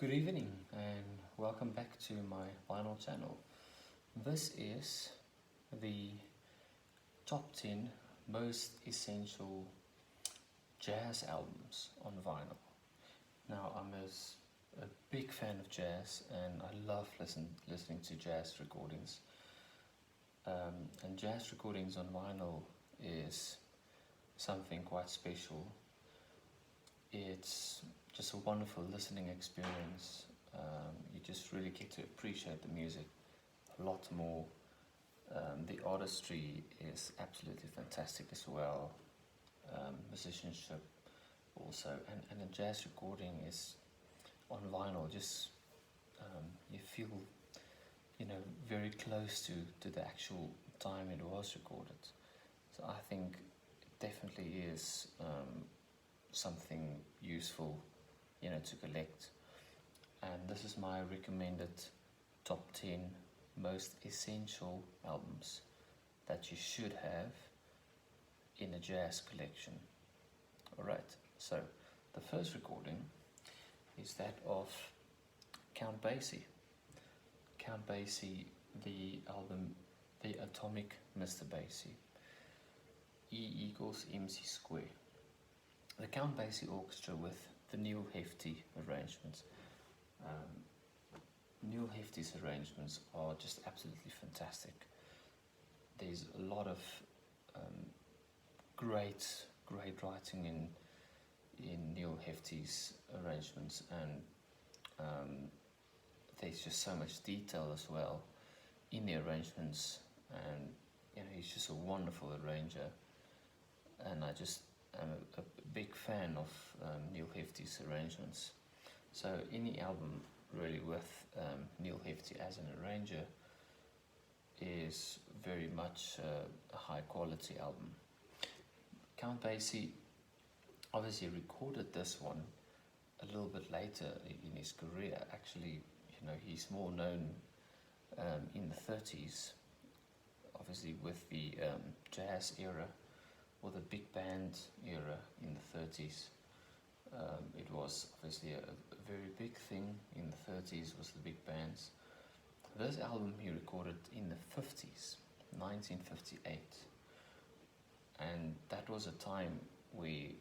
Good evening and welcome back to my vinyl channel. This is the top 10 most essential jazz albums on vinyl. Now, a big fan of jazz and I love listening to jazz recordings. And jazz recordings on vinyl is something quite special. It's just a wonderful listening experience. You just really get to appreciate the music a lot more. The artistry is absolutely fantastic as well. Musicianship also, and a jazz recording is on vinyl. Just you feel, very close to the actual time it was recorded. So I think it definitely is something useful, to collect. And this is my recommended top 10 most essential albums that you should have in a jazz collection. Alright, so the first recording is that of Count Basie. Count Basie, the album The Atomic Mr. Basie. E equals MC square. The Count Basie Orchestra with the Neil Hefti arrangements. Neil Hefti's arrangements are just absolutely fantastic. There's a lot of great writing in Neil Hefti's arrangements, and there's just so much detail as well in the arrangements, and he's just a wonderful arranger, and I'm a big fan of Neil Hefti's arrangements. So any album really with Neil Hefti as an arranger is very much a high quality album. Count Basie obviously recorded this one a little bit later in his career. Actually, he's more known in the 30s, obviously with the jazz era or the big band era in the 30s. It was obviously a very big thing in the 30s, was the big bands. This album he recorded in the 50s, 1958. And that was a time where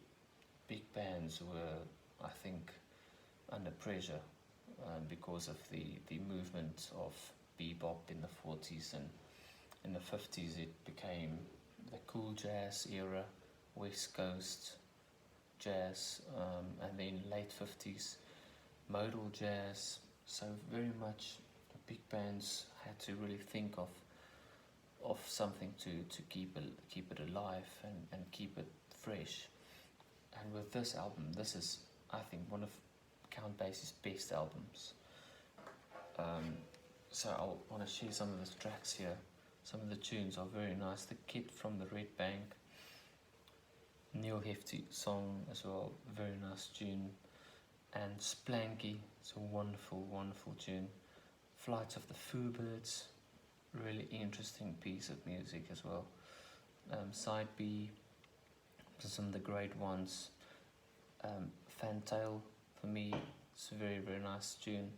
big bands were, I think, under pressure because of the movement of bebop in the 40s, and in the 50s it became the cool jazz era, West Coast jazz, and then late 50s modal jazz. So very much big bands had to really think of something to keep it alive and keep it fresh. And with this album, this is, I think, one of Count Basie's best albums. So I want to share some of the tracks here. Some of the tunes are very nice. The Kid from the Red Bank, Neil Hefti song as well, very nice tune. And Splanky, it's a wonderful, wonderful tune. Flights of the Foobirds, really interesting piece of music as well. Side B, some of the great ones. Fantail, for me, it's a very, very nice tune.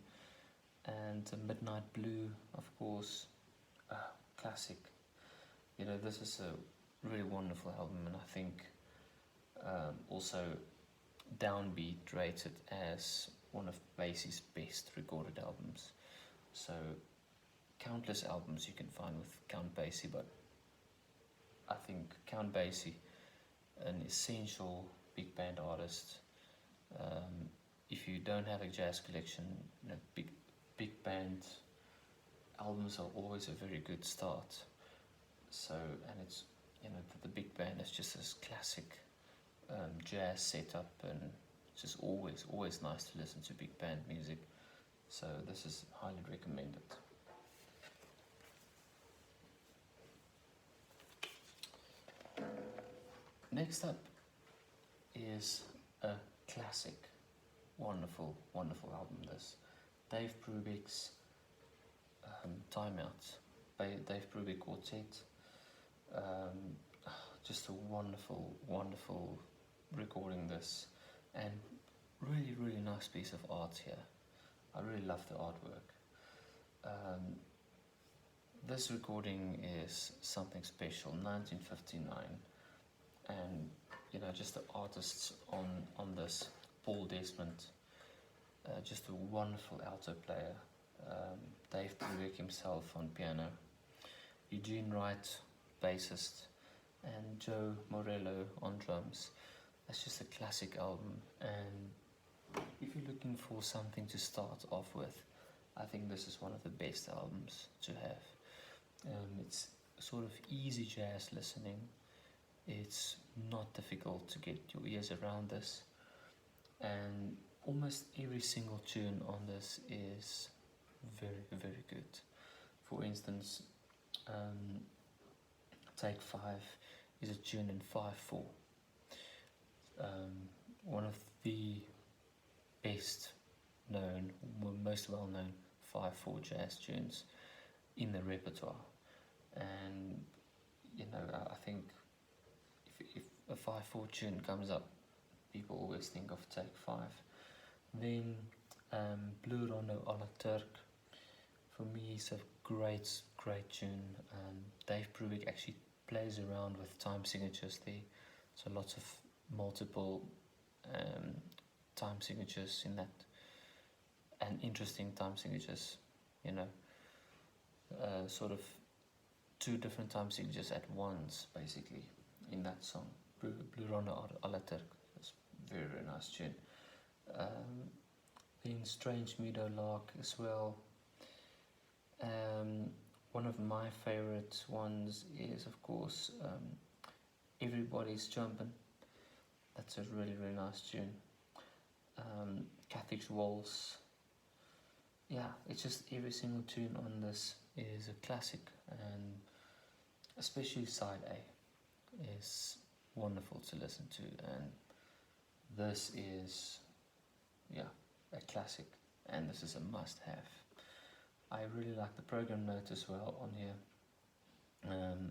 And Midnight Blue, of course, classic. This is a really wonderful album, and I think also Downbeat rated as one of Basie's best recorded albums. So countless albums you can find with Count Basie, but I think Count Basie, an essential big band artist. If you don't have a jazz collection, big band albums are always a very good start. So, and it's the big band is just this classic jazz setup, and it's just always nice to listen to big band music. So this is highly recommended. Next up is a classic, wonderful album. This Dave Brubeck's Time Out, Dave Brubeck Quartet. Just a wonderful recording this, and really nice piece of art here. I really love the artwork. This recording is something special, 1959, and just the artists on this, Paul Desmond, just a wonderful alto player, Dave Pruitt himself on piano, Eugene Wright, bassist, and Joe Morello on drums. That's just a classic album, and if you're looking for something to start off with, I think this is one of the best albums to have. It's sort of easy jazz listening. It's not difficult to get your ears around this, and almost every single tune on this is very, very good. For instance, Take 5 is a tune in 5/4. One of the best known, most well known 5/4 jazz tunes in the repertoire. And I think if a 5/4 tune comes up, people always think of Take 5. Then Blue Rondo a la Turk, for me, is a great tune. Dave Pruitt actually plays around with time signatures there, so lots of multiple time signatures in that, and interesting time signatures, sort of two different time signatures at once, basically, in that song. Blue Rondo a la Turk, it's a very, very nice tune. Then Strange Meadow Lark as well. One of my favorite ones is, of course, Everybody's Jumping. That's a really, really nice tune. Cathick's Waltz. Yeah, it's just every single tune on this is a classic, and especially side A is wonderful to listen to, and this is, a classic, and this is a must-have. I really like the program note as well on here,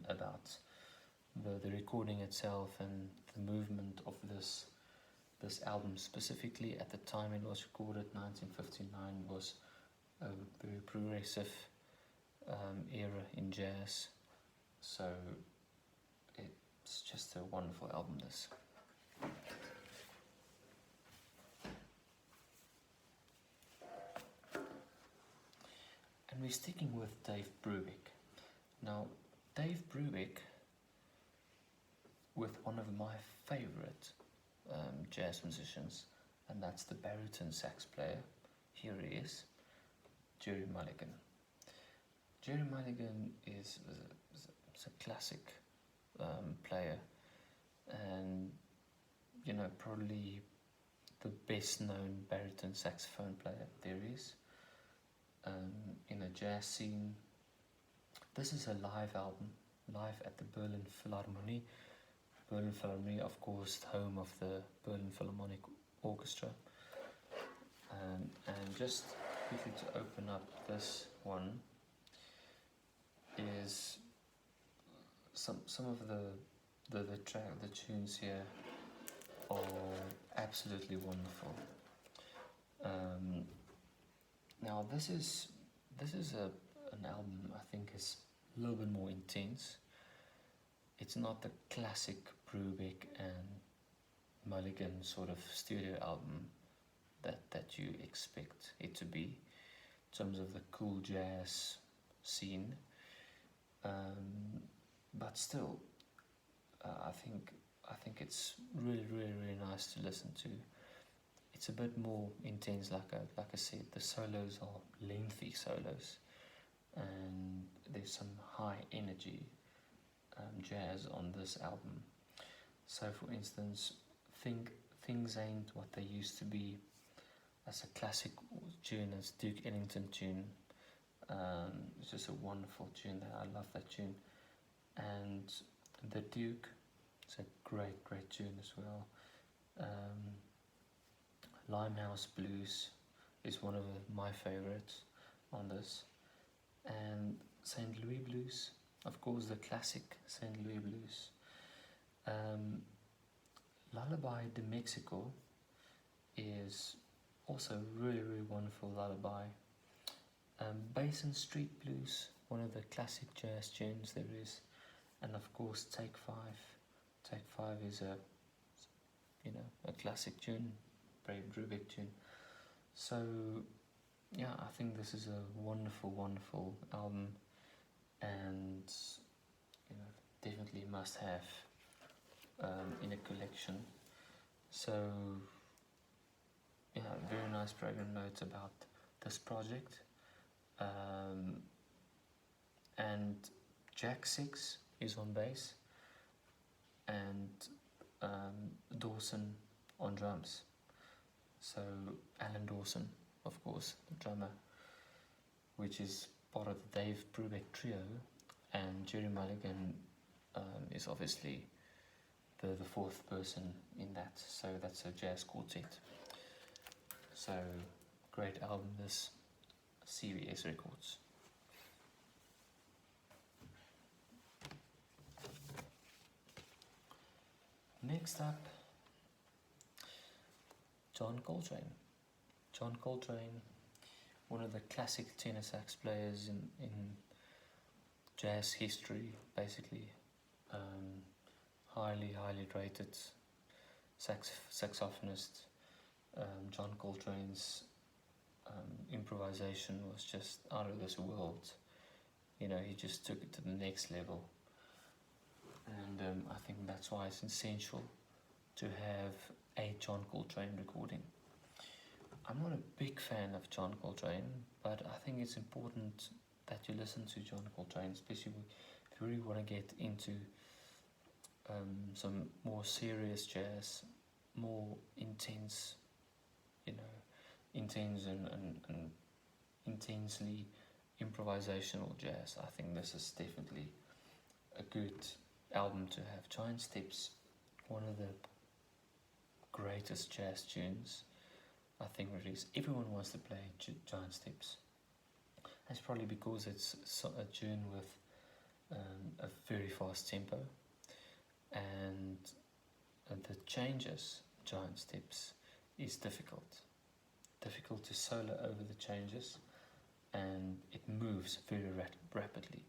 about the recording itself and the movement of this album. Specifically at the time it was recorded, 1959, was a very progressive era in jazz, so it's just a wonderful album, this. And we're sticking with Dave Pruitt. Now, Dave Pruitt, with one of my favorite jazz musicians, and that's the baritone sax player. Here he is, Jerry Mulligan. Jerry Mulligan is a classic player, and probably the best known baritone saxophone player there is. In a jazz scene. This is a live album, live at the Berlin Philharmonie. Berlin Philharmonie, of course, home of the Berlin Philharmonic Orchestra. And just quickly to open up this one is some of the tunes here are absolutely wonderful. Now this is an album I think is a little bit more intense. It's not the classic Pruitt and Mulligan sort of studio album that you expect it to be, in terms of the cool jazz scene. But still, I think it's really, really, really nice to listen to. It's a bit more intense, like I said. The solos are lengthy solos, and there's some high energy jazz on this album. So, for instance, Things Ain't What They Used to Be. That's a classic tune. It's Duke Ellington tune. It's just a wonderful tune. I love that tune. And The Duke, it's a great tune as well. Limehouse Blues is one of my favorites on this. And St. Louis Blues, of course, the classic St. Louis Blues. Lullaby de Mexico is also really, really wonderful lullaby. Basin Street Blues, one of the classic jazz tunes there is, and of course Take Five. Take Five is a classic tune, very big tune. So yeah, I think this is a wonderful, wonderful album, and definitely must have in a collection. So yeah, very nice program notes about this project. And Jack Six is on bass, and Dawson on drums. So Alan Dawson, of course, the drummer, which is part of the Dave Pruitt trio, and Jerry Mulligan is obviously the fourth person in that. So that's a jazz quartet. So great album, this CBS Records. Next up, John Coltrane. John Coltrane, one of the classic tenor sax players in jazz history, basically. Highly rated saxophonist. John Coltrane's improvisation was just out of this world. He just took it to the next level. And I think that's why it's essential to have a John Coltrane recording. I'm not a big fan of John Coltrane, but I think it's important that you listen to John Coltrane, especially if you really want to get into some more serious jazz, more intense, intense and intensely improvisational jazz. I think this is definitely a good album to have. Giant Steps, one of the greatest jazz tunes I think there is. Everyone wants to play Giant Steps. That's probably because it's a tune with a very fast tempo, and the changes, Giant Steps, is difficult to solo over the changes, and it moves very rapidly.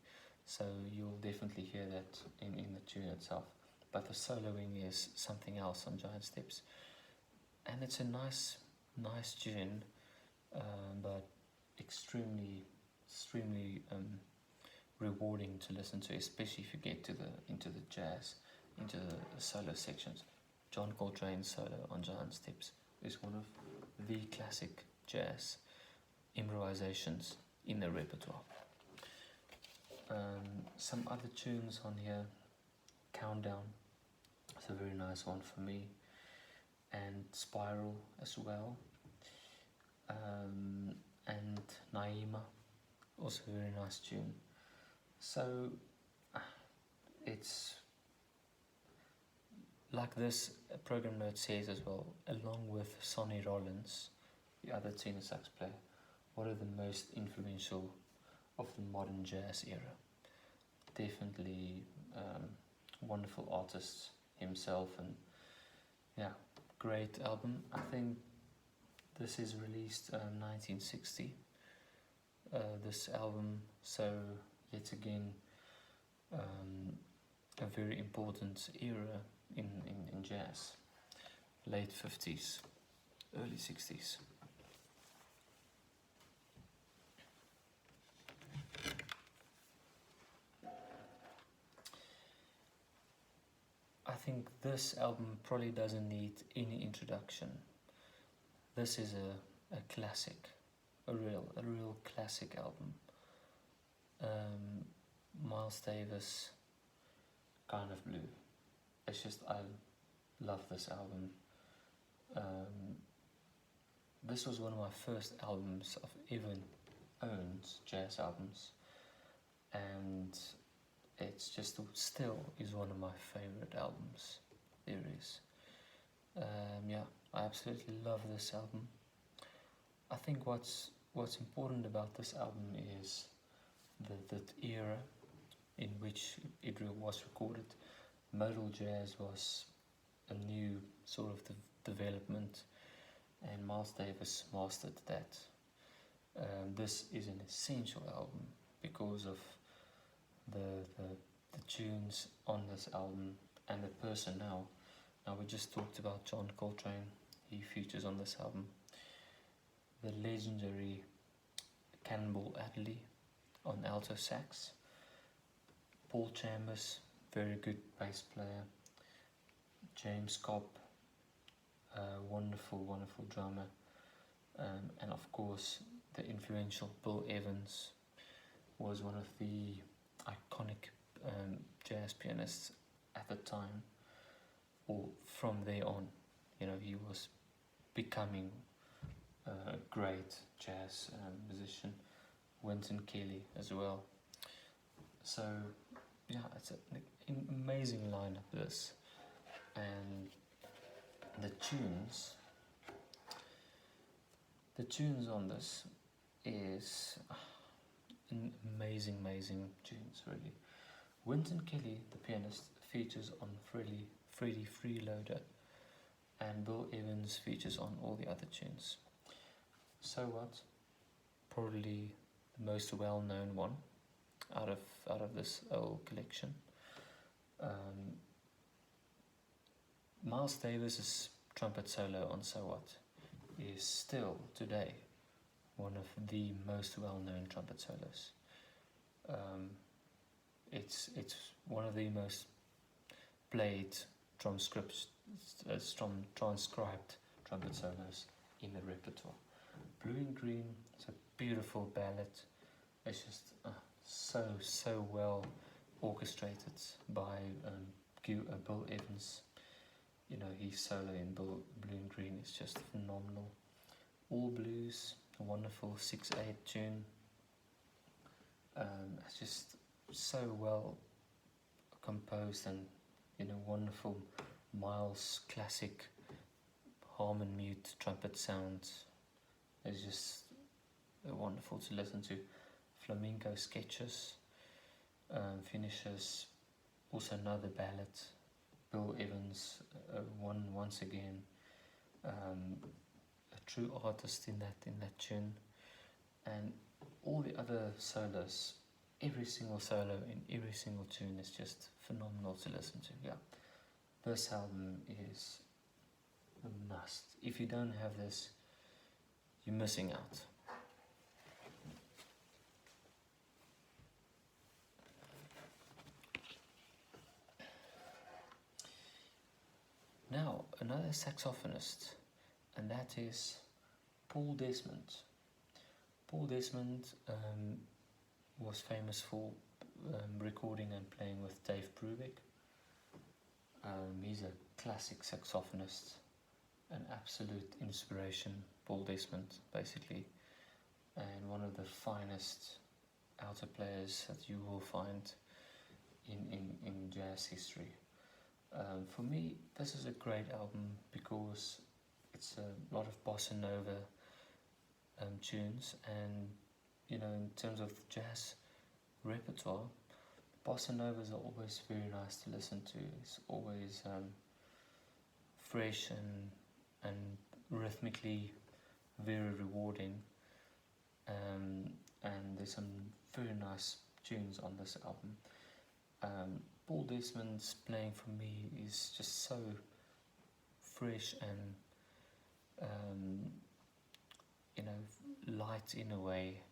So you'll definitely hear that in the tune itself. But the soloing is something else on Giant Steps. And it's a nice tune, but extremely rewarding to listen to, especially if you get into the jazz, into the solo sections. John Coltrane's solo on Giant Steps is one of the classic jazz improvisations in the repertoire. Some other tunes on here, Countdown, it's a very nice one for me, and Spiral as well, and Naima, also a very nice tune. So it's like this program note says as well, along with Sonny Rollins, the other tenor sax player, one of the most influential of the modern jazz era. Definitely wonderful artist himself, and yeah, great album. I think this is released 1960, this album, so yet again a very important era in jazz, late 50s, early 60s. I think this album probably doesn't need any introduction. This is a classic, a real classic album. Miles Davis, Kind of Blue. It's just, I love this album. This was one of my first albums I've ever owned, jazz albums, and it's just still is one of my favorite albums there is. Yeah, I absolutely love this album. I think what's important about this album is that era in which it was recorded. Modal jazz was a new sort of development, and Miles Davis mastered that. This is an essential album because of the tunes on this album and the personnel. Now, we just talked about John Coltrane. He features on this album. The legendary Cannonball Adderley on alto sax. Paul Chambers, very good bass player. James Cobb, wonderful drummer. And of course, the influential Bill Evans was one of the iconic jazz pianists at the time, or from there on. You know, he was becoming a great jazz musician. Wynton Kelly as well. So yeah, it's an amazing lineup, this. And the tunes on this is amazing tunes, really. Wynton Kelly, the pianist, features on Freddie Freeloader, and Bill Evans features on all the other tunes. So What, probably the most well-known one out of this whole collection. Miles Davis's trumpet solo on So What is still today one of the most well-known trumpet solos. It's one of the most played transcribed trumpet solos in the repertoire. Blue and Green is a beautiful ballad. It's just so well orchestrated by Bill Evans. You know, his solo in Blue and Green is just phenomenal. All Blues, a wonderful 6/8 tune. It's just so well composed, and wonderful Miles classic Harmon mute trumpet sound. It's just wonderful to listen to. Flamenco Sketches finishes, also another ballad. Bill Evans, once again, a true artist in that tune, and all the other solos. Every single solo in every single tune is just phenomenal to listen to. Yeah, this album is a must. If you don't have this, you're missing out. Now, another saxophonist, and that is Paul Desmond. Paul Desmond was famous for recording and playing with Dave Pruitt. He's a classic saxophonist, an absolute inspiration, Paul Desmond, basically, and one of the finest alto players that you will find in jazz history. For me, this is a great album because it's a lot of bossa nova tunes, and in terms of jazz repertoire, bossa novas are always very nice to listen to. It's always fresh and rhythmically very rewarding, and there's some very nice tunes on this album. Paul Desmond's playing for me is just so fresh and light in a way.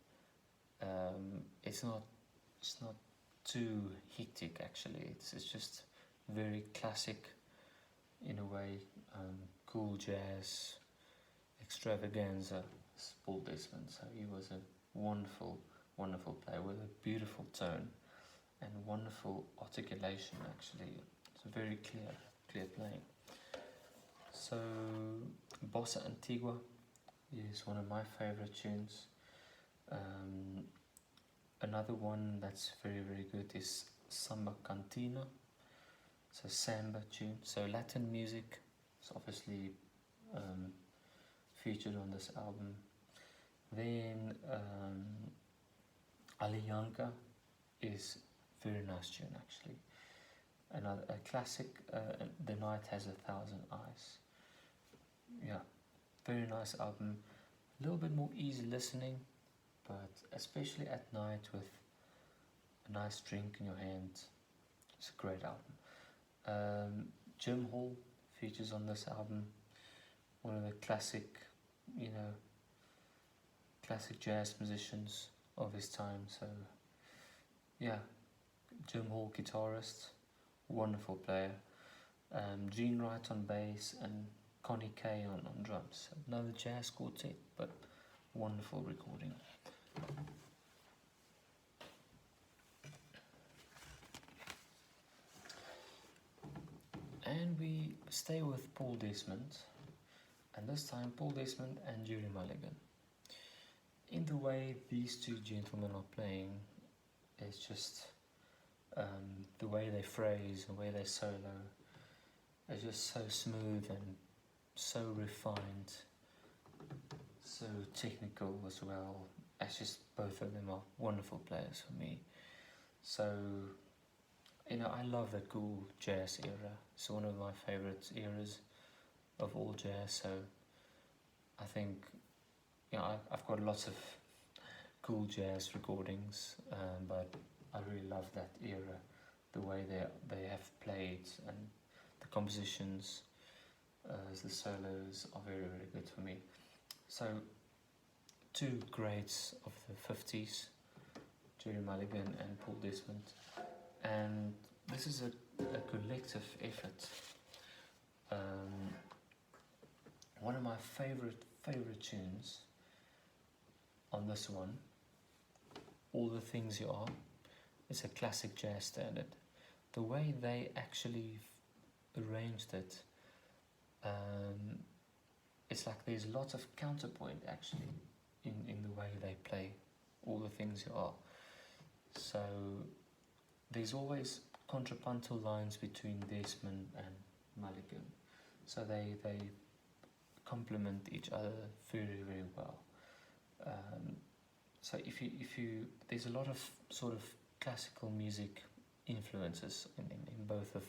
It's not too hectic actually. It's just very classic in a way. Cool jazz extravaganza. It's Paul Desmond. So he was a wonderful player with a beautiful tone and wonderful articulation. Actually, it's a very clear playing. So Bossa Antigua is one of my favorite tunes. Another one that's very good is Samba Cantina. It's a samba tune. So Latin music is obviously featured on this album. Then Alianka is a very nice tune actually. Another a classic, The Night Has a Thousand Eyes. Yeah, very nice album. A little bit more easy listening, but especially at night with a nice drink in your hand, it's a great album. Jim Hall features on this album, one of the classic, classic jazz musicians of his time. So yeah, Jim Hall, guitarist, wonderful player. Gene Wright on bass and Connie Kay on drums. Another jazz quartet, but wonderful recording. And we stay with Paul Desmond, and this time Paul Desmond and Jerry Mulligan. In the way these two gentlemen are playing, it's just the way they phrase, the way they solo, is just so smooth and so refined, so technical as well. It's just both of them are wonderful players for me. So, I love that cool jazz era. It's one of my favorite eras of all jazz. So I think, I've got lots of cool jazz recordings, but I really love that era, the way they have played, and the compositions, the solos are very, very good for me. So, two greats of the 50s, Jerry Mulligan and Paul Desmond, and this is a collective effort. One of my favorite tunes on this one, All the Things You Are, is a classic jazz standard. The way they actually arranged it, it's like there's lots of counterpoint actually in the way they play All the Things You Are. So there's always contrapuntal lines between Desmond and Mulligan, so they complement each other very, very well. So if you there's a lot of sort of classical music influences in both of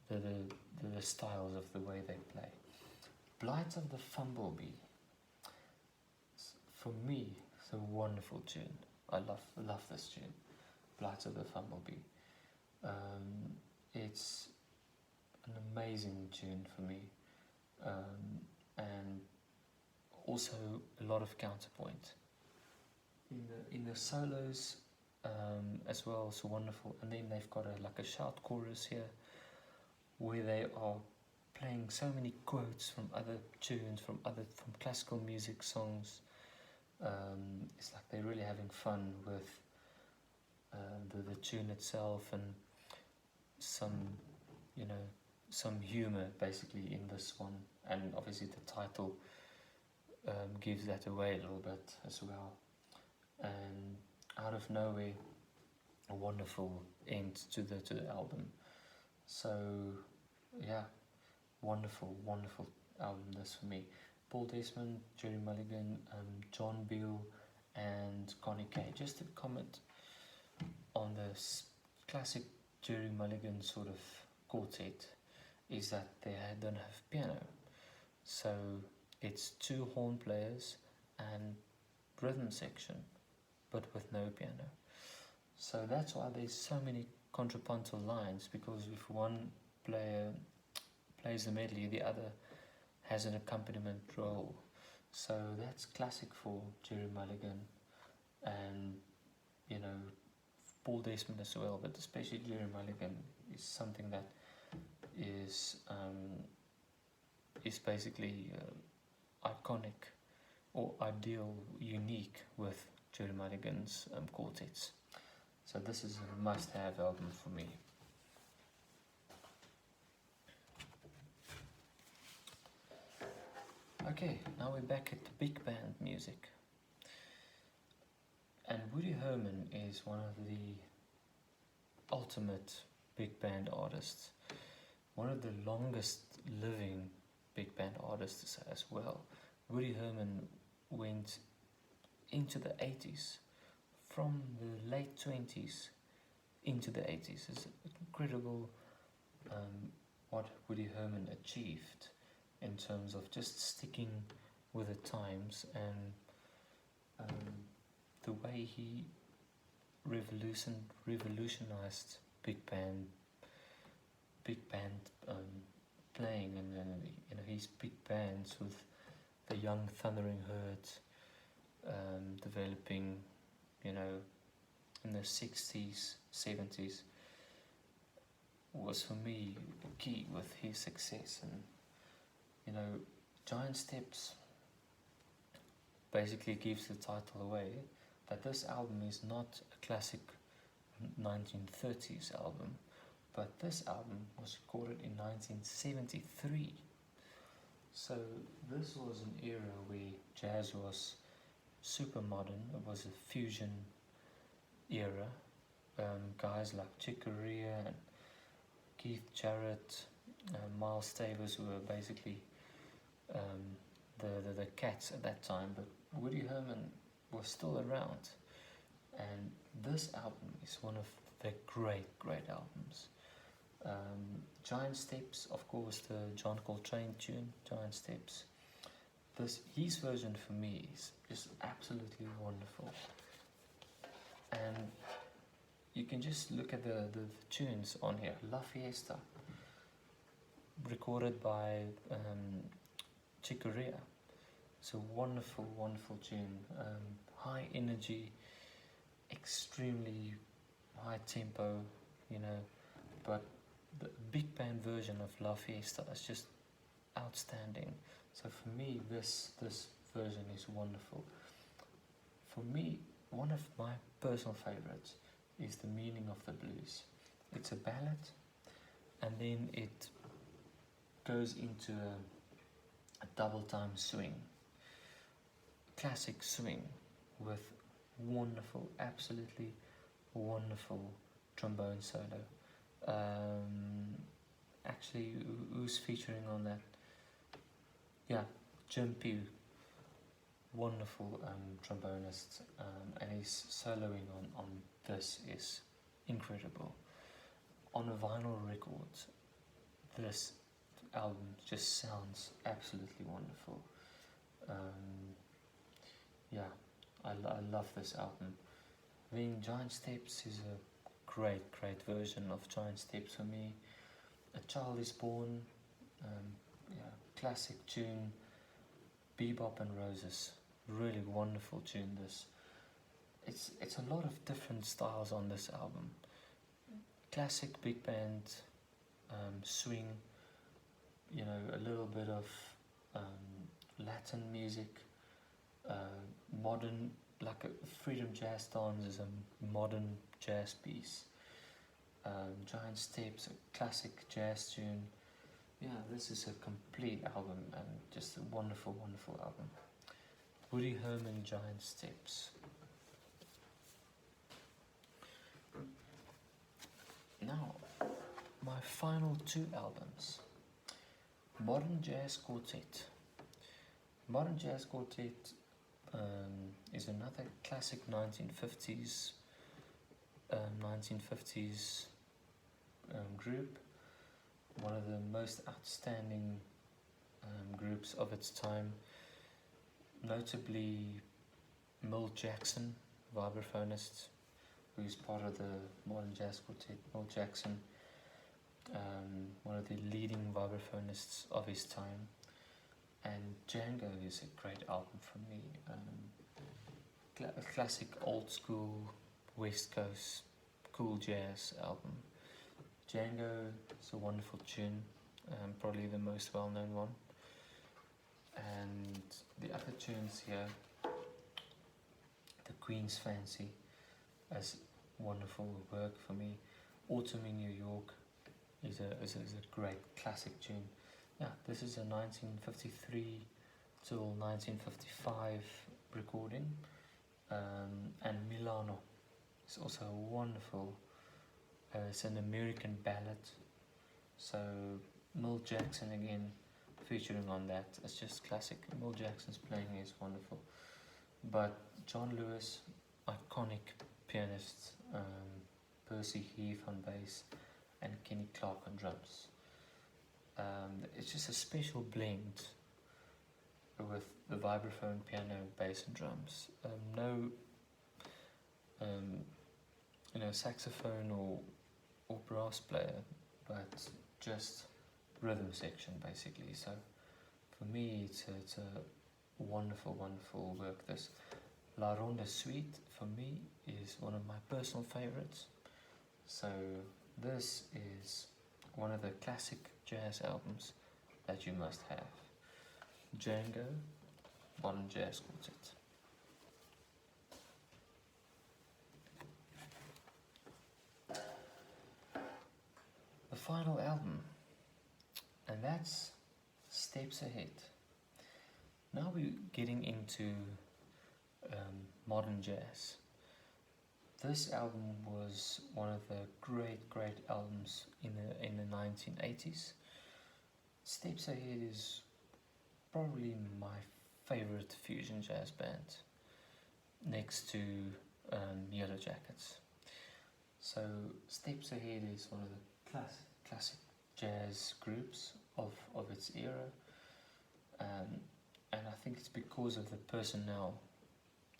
the styles of the way they play. Blight of the Fumblebee, for me, it's a wonderful tune. I love this tune, Blight of the Fumblebee. It's an amazing tune for me, and also a lot of counterpoint in the solos as well. It's wonderful. And then they've got a shout chorus here where they are playing so many quotes from other tunes, from classical music songs. It's like they're really having fun with the tune itself, and some humor basically in this one, and obviously the title gives that away a little bit as well. And out of nowhere, a wonderful end to the album. So yeah, wonderful album this for me. Paul Desmond, Jerry Mulligan, John Beale and Connie Kay. Just to comment on this classic Jerry Mulligan sort of quartet is that they don't have piano. So it's two horn players and rhythm section, but with no piano. So that's why there's so many contrapuntal lines, because if one player plays the medley, the other has an accompaniment role. So that's classic for Jerry Mulligan and Paul Desmond as well, but especially Jerry Mulligan is something that is basically iconic or ideal, unique with Jerry Mulligan's quartets. So this is a must-have album for me. Okay, now we're back at the big band music. And Woody Herman is one of the ultimate big band artists, one of the longest living big band artists as well. Woody Herman went into the 80s, from the late 20s into the 80s. It's incredible what Woody Herman achieved in terms of just sticking with the times, and the way he revolutionized big band playing, and then his big bands with the young thundering herds developing, in the 60s, 70s, was for me key with his success. And Giant Steps basically gives the title away, that this album is not a classic 1930s album, but this album was recorded in 1973. So this was an era where jazz was super modern. It was a fusion era. Guys like Chick Corea and Keith Jarrett, Miles Davis were basically the cats at that time, but Woody Herman was still around, and this album is one of the great albums. Giant Steps, of course, the John Coltrane tune, Giant Steps. His version for me is just absolutely wonderful, and you can just look at the tunes on here. La Fiesta, recorded by Chick Corea. It's a wonderful tune. High energy, extremely high tempo, but the big band version of La Fiesta is just outstanding. So for me, this version is wonderful. For me, one of my personal favorites is The Meaning of the Blues. It's a ballad, and then it goes into a double time swing, classic swing, with wonderful, absolutely wonderful trombone solo. Actually, who's featuring on that? Yeah, Jim Pugh, wonderful trombonist, and his soloing on this is incredible. On a vinyl record, this album just sounds absolutely wonderful. I love this album. Then Giant Steps is a great version of Giant Steps for me. A Child is Born, classic tune. Bebop and Roses, really wonderful tune. This, it's a lot of different styles on this album. Classic big band, swing, a little bit of Latin music, modern, like a Freedom Jazz Dance is a modern jazz piece. Giant Steps, a classic jazz tune. Yeah, this is a complete album, and just a wonderful album. Woody Herman, Giant Steps. Now, my final two albums. Modern Jazz Quartet. Modern Jazz Quartet is another classic 1950s group. One of the most outstanding groups of its time. Notably, Mill Jackson, vibraphonist, who's part of the Modern Jazz Quartet. Mill Jackson, one of the leading vibraphonists of his time. And Django is a great album for me. A classic old school West Coast cool jazz album. Django is a wonderful tune, probably the most well-known one. And the other tunes here, The Queen's Fancy, is wonderful work for me. Autumn in New York is a great classic tune. Yeah, this is a 1953 till 1955 recording. And Milano is also a wonderful, it's an American ballad. So Mill Jackson again featuring on that. It's just classic. Mill Jackson's playing is wonderful. But John Lewis, iconic pianist, Percy Heath on bass, and Kenny Clark on drums. It's just a special blend with the vibraphone, piano, bass, and drums. No, saxophone or brass player, but just rhythm section basically. So for me, it's a wonderful, wonderful work. This La Ronda Suite for me is one of my personal favorites. So this is one of the classic jazz albums that you must have. Django, Modern Jazz Quartet. The final album, and that's Steps Ahead. Now we're getting into modern jazz. This album was one of the great albums in the 1980s. Steps Ahead is probably my favorite fusion jazz band, next to Yellow Jackets. So Steps Ahead is one of the classic jazz groups of its era, and I think it's because of the personnel,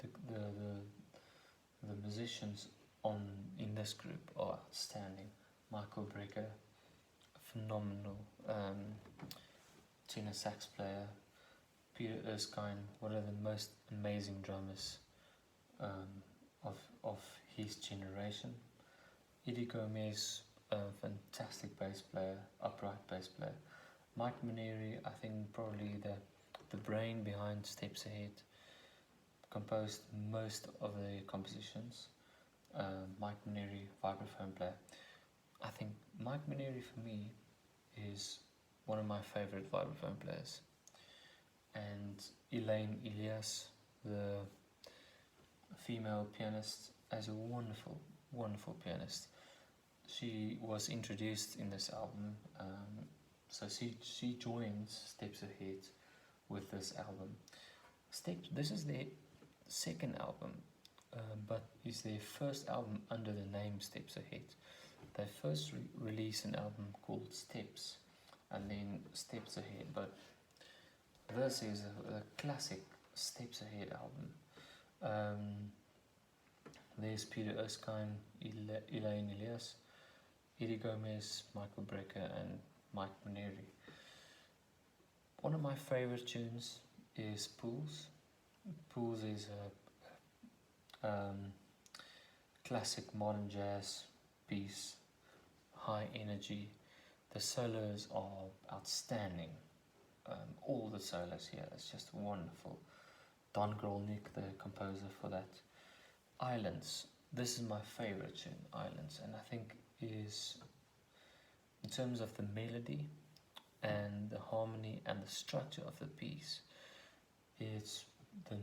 the musicians in this group are outstanding. Michael Brecker, phenomenal tenor sax player. Peter Erskine, one of the most amazing drummers of his generation. Eddie Gomez, a fantastic bass player, upright bass player. Mike Maneri, I think probably the brain behind Steps Ahead, composed most of the compositions. Mike Maneri, vibraphone player. I think Mike Maneri for me is one of my favorite vibraphone players. And Elaine Elias, the female pianist, as a wonderful, wonderful pianist. She was introduced in this album, so she joins Steps Ahead with this album. This is their second album, but is their first album under the name Steps Ahead. They first released an album called Steps, and then Steps Ahead, but this is a classic Steps Ahead album. There's Peter Erskine, Elaine Elias, Eddie Gomez, Michael Brecker, and Mike Maneri. One of my favorite tunes is Pools. Pools is a classic modern jazz piece, high energy. The solos are outstanding. All the solos here, it's just wonderful. Don Grolnick, the composer for that. Islands, this is my favorite tune, Islands, and I think is, in terms of the melody and the harmony and the structure of the piece, it's the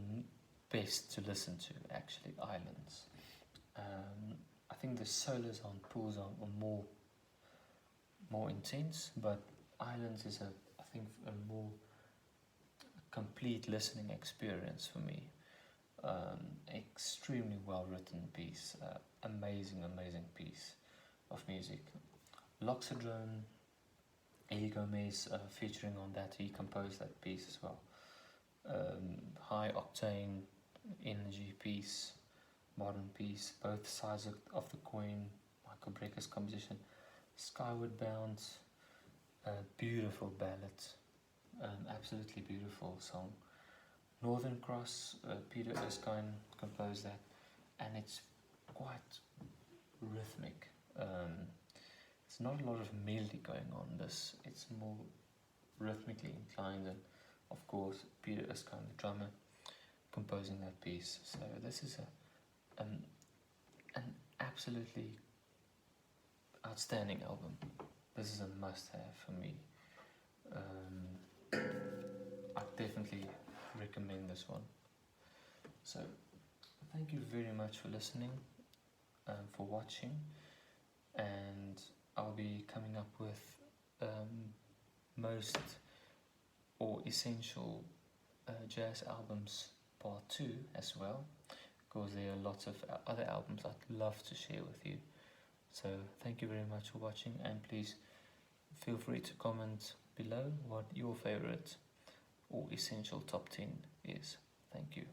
best to listen to, actually, Islands. I think the solos on Pools are more intense, but Islands is I think a more complete listening experience for me. Extremely well written piece, amazing piece of music. Loxodrome, Eddie Gomez featuring on that, he composed that piece as well. High octane energy piece, modern piece, both sides of the coin. Michael Brecker's composition. Skyward Bound, beautiful ballad, absolutely beautiful song. Northern Cross, Peter Erskine composed that, and it's quite rhythmic. It's not a lot of melody going on this, it's more rhythmically inclined, and of course Peter Erskine, the drummer, composing that piece. So this is an absolutely outstanding album. This is a must-have for me. I definitely recommend this one. So thank you very much for listening, for watching, and I'll be coming up with most or essential jazz albums part 2 as well, because there are lots of other albums I'd love to share with you. So thank you very much for watching, and please feel free to comment below what your favorite or essential top 10 is. Thank you.